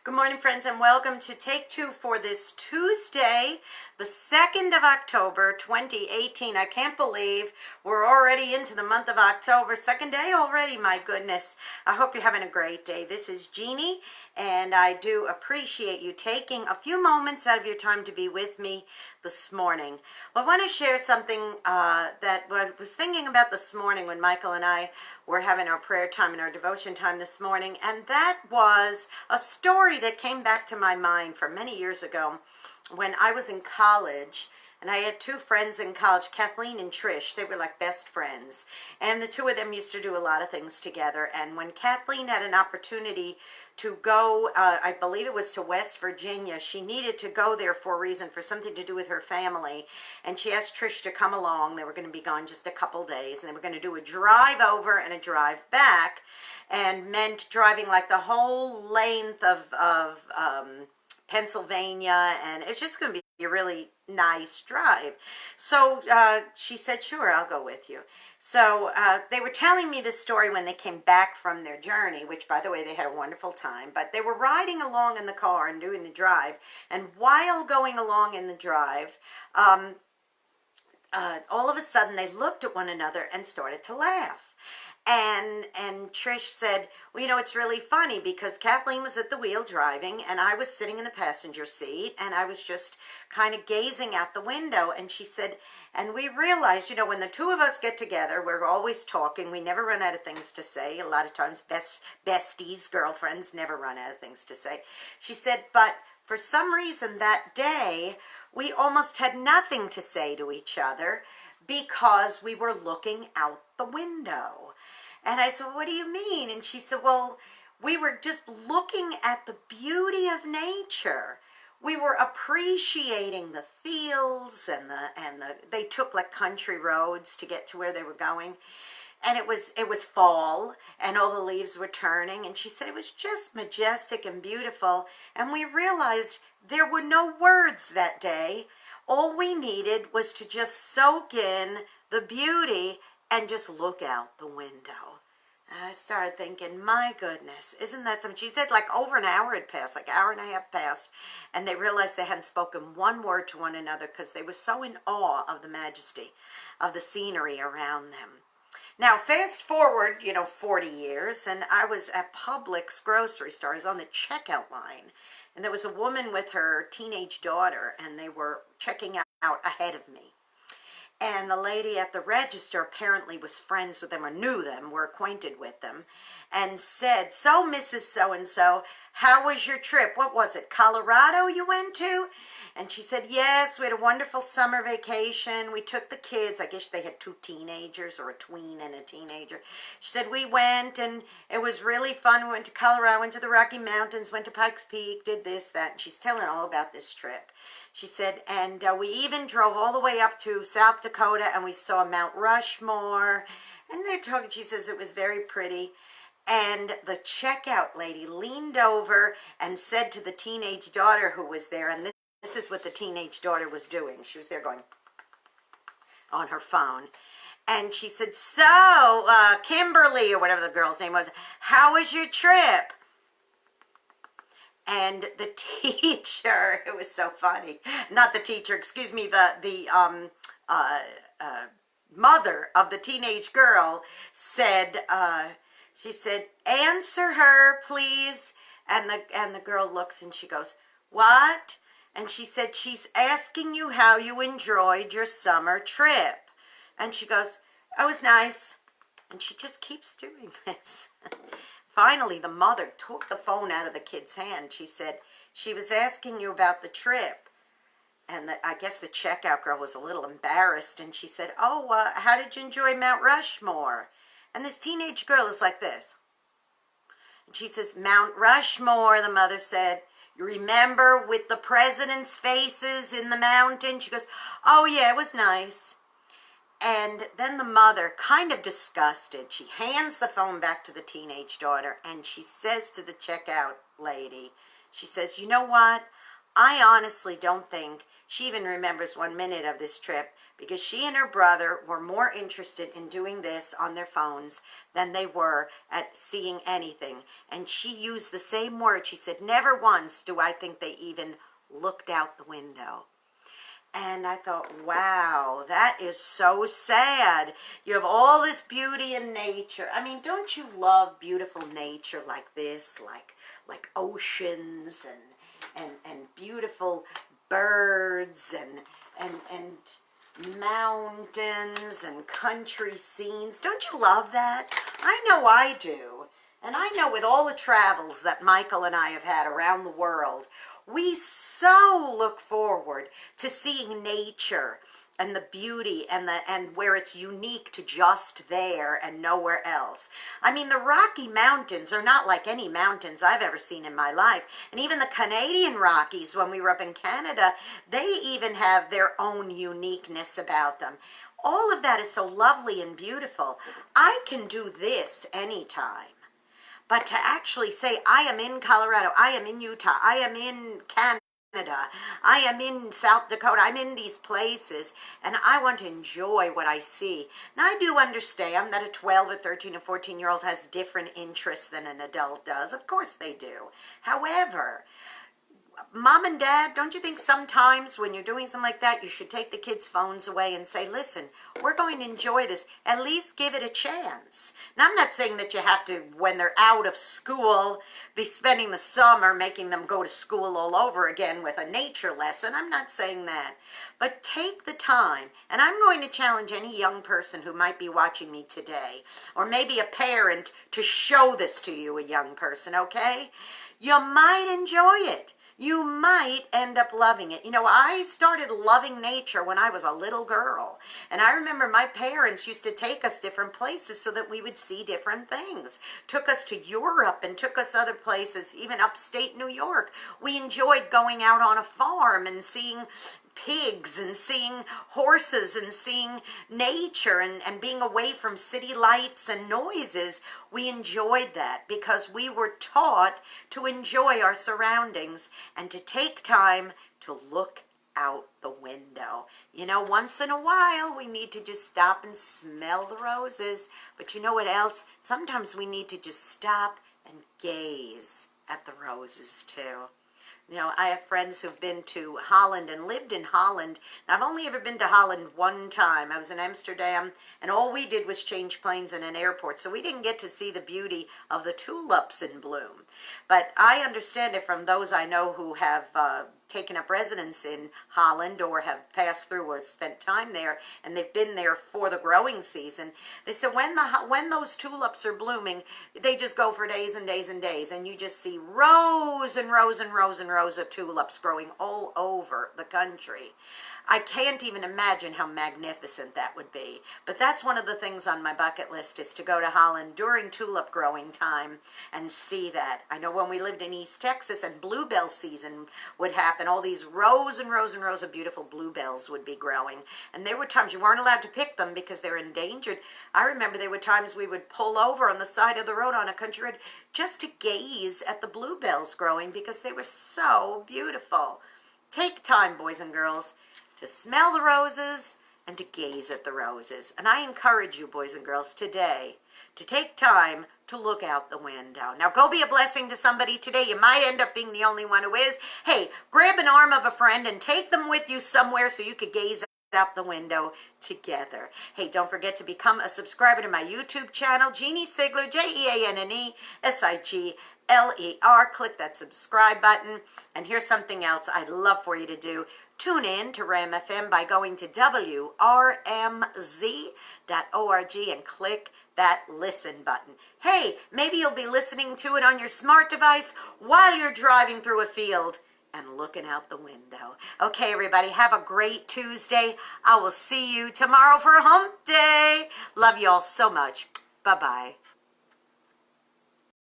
Good morning, friends, and welcome to Take Two for this Tuesday, the 2nd of October, 2018. I can't believe we're already into the month of October. Second day already, my goodness. I hope you're having a great day. This is Jeanne, and I do appreciate you taking a few moments out of your time to be with me this morning. Well, I want to share something that I was thinking about this morning when Michael and I were having our prayer time and our devotion time this morning, and that was a story that came back to my mind from many years ago when I was in college. And I had two friends in college, Kathleen and Trish. They were like best friends. And the two of them used to do a lot of things together. And when Kathleen had an opportunity to go, I believe it was to West Virginia, she needed to go there for a reason, for something to do with her family. And she asked Trish to come along. They were going to be gone just a couple days. And they were going to do a drive over and a drive back. And meant driving like the whole length of Pennsylvania. And it's just going to be a really nice drive. So she said, sure, I'll go with you. So they were telling me this story when they came back from their journey, which, by the way, they had a wonderful time. But they were riding along in the car and doing the drive. And while going along in the drive, all of a sudden they looked at one another and started to laugh. And Trish said, well, you know, it's really funny because Kathleen was at the wheel driving and I was sitting in the passenger seat and I was just kind of gazing out the window. And she said, and we realized, you know, when the two of us get together, we're always talking. We never run out of things to say. A lot of times besties, girlfriends never run out of things to say. She said, but for some reason that day, we almost had nothing to say to each other because we were looking out the window. And I said, what do you mean? And she said, well, we were just looking at the beauty of nature. We were appreciating the fields and they took like country roads to get to where they were going. And it was fall and all the leaves were turning. And she said it was just majestic and beautiful. And we realized there were no words that day. All we needed was to just soak in the beauty and just look out the window. And I started thinking, my goodness, isn't that something? She said like over an hour had passed, like an hour and a half passed, and they realized they hadn't spoken one word to one another because they were so in awe of the majesty of the scenery around them. Now, fast forward, 40 years, and I was at Publix grocery store. I was on the checkout line, and there was a woman with her teenage daughter, and they were checking out ahead of me. And the lady at the register apparently was friends with them or knew them, were acquainted with them, and said, so Mrs. So-and-so, how was your trip? What was it, Colorado you went to? And she said, yes, we had a wonderful summer vacation. We took the kids. I guess they had two teenagers or a tween and a teenager. She said, we went and it was really fun. We went to Colorado, went to the Rocky Mountains, went to Pikes Peak, did this, that. And she's telling all about this trip. She said, and we even drove all the way up to South Dakota and we saw Mount Rushmore. And they're talking, she says it was very pretty. And the checkout lady leaned over and said to the teenage daughter who was there, and this is what the teenage daughter was doing. She was there going on her phone. And she said, so, Kimberly, or whatever the girl's name was, how was your trip? And the teacher, it was so funny, not the teacher, excuse me, the mother of the teenage girl said, she said, answer her, please. And the girl looks and she goes, what? And she said, she's asking you how you enjoyed your summer trip. And she goes, oh, it was nice. And she just keeps doing this. Finally, the mother took the phone out of the kid's hand. She said, she was asking you about the trip. And I guess the checkout girl was a little embarrassed. And she said, oh, how did you enjoy Mount Rushmore? And this teenage girl is like this. And she says, Mount Rushmore, the mother said. You remember with the president's faces in the mountain? She goes, oh, yeah, it was nice. And then the mother, kind of disgusted, she hands the phone back to the teenage daughter and she says to the checkout lady, she says, you know what? I honestly don't think she even remembers 1 minute of this trip, because she and her brother were more interested in doing this on their phones than they were at seeing anything. And she used the same word. She said, never once do I think they even looked out the window. And I thought, wow, that is so sad. You have all this beauty in nature. I mean, don't you love beautiful nature like this, like oceans and beautiful birds and mountains and country scenes? Don't you love that? I know I do. And I know with all the travels that Michael and I have had around the world, we so look forward to seeing nature and the beauty and where it's unique to just there and nowhere else. I mean, the Rocky Mountains are not like any mountains I've ever seen in my life. And even the Canadian Rockies, when we were up in Canada, they even have their own uniqueness about them. All of that is so lovely and beautiful. I can do this anytime. But to actually say, I am in Colorado, I am in Utah, I am in Canada, I am in South Dakota, I'm in these places, and I want to enjoy what I see. Now, I do understand that a 12 or 13 or 14-year-old has different interests than an adult does. Of course they do. However, Mom and Dad, don't you think sometimes when you're doing something like that, you should take the kids' phones away and say, listen, we're going to enjoy this. At least give it a chance. Now, I'm not saying that you have to, when they're out of school, be spending the summer making them go to school all over again with a nature lesson. I'm not saying that. But take the time, and I'm going to challenge any young person who might be watching me today, or maybe a parent, to show this to you, a young person, okay? You might enjoy it. You might end up loving it. You know, I started loving nature when I was a little girl. And I remember my parents used to take us different places so that we would see different things. Took us to Europe and took us other places, even upstate New York. We enjoyed going out on a farm and seeing pigs and seeing horses and seeing nature and being away from city lights and noises. We enjoyed that because we were taught to enjoy our surroundings and to take time to look out the window. You know, once in a while we need to just stop and smell the roses. But you know what else? Sometimes we need to just stop and gaze at the roses too. You know, I have friends who've been to Holland and lived in Holland. And I've only ever been to Holland one time. I was in Amsterdam, and all we did was change planes in an airport. So we didn't get to see the beauty of the tulips in bloom. But I understand it from those I know who have taken up residence in Holland or have passed through or spent time there, and they've been there for the growing season. They said when those tulips are blooming, they just go for days and days and days, and you just see rows and rows and rows and rows of tulips growing all over the country. I can't even imagine how magnificent that would be. But that's one of the things on my bucket list, is to go to Holland during tulip growing time and see that. I know when we lived in East Texas and bluebell season would happen, all these rows and rows and rows of beautiful bluebells would be growing. And there were times you weren't allowed to pick them because they're endangered. I remember there were times we would pull over on the side of the road on a country road just to gaze at the bluebells growing because they were so beautiful. Take time, boys and girls, to smell the roses and to gaze at the roses. And I encourage you, boys and girls, today to take time to look out the window. Now go be a blessing to somebody today. You might end up being the only one who is. Hey, grab an arm of a friend and take them with you somewhere so you could gaze out the window together. Hey, don't forget to become a subscriber to my YouTube channel, Jeanne Sigler, Jeanne Sigler. Click that subscribe button. And here's something else I'd love for you to do. Tune in to Ram FM by going to WRMZ.org and click that listen button. Hey, maybe you'll be listening to it on your smart device while you're driving through a field and looking out the window. Okay, everybody, have a great Tuesday. I will see you tomorrow for hump day. Love you all so much. Bye-bye.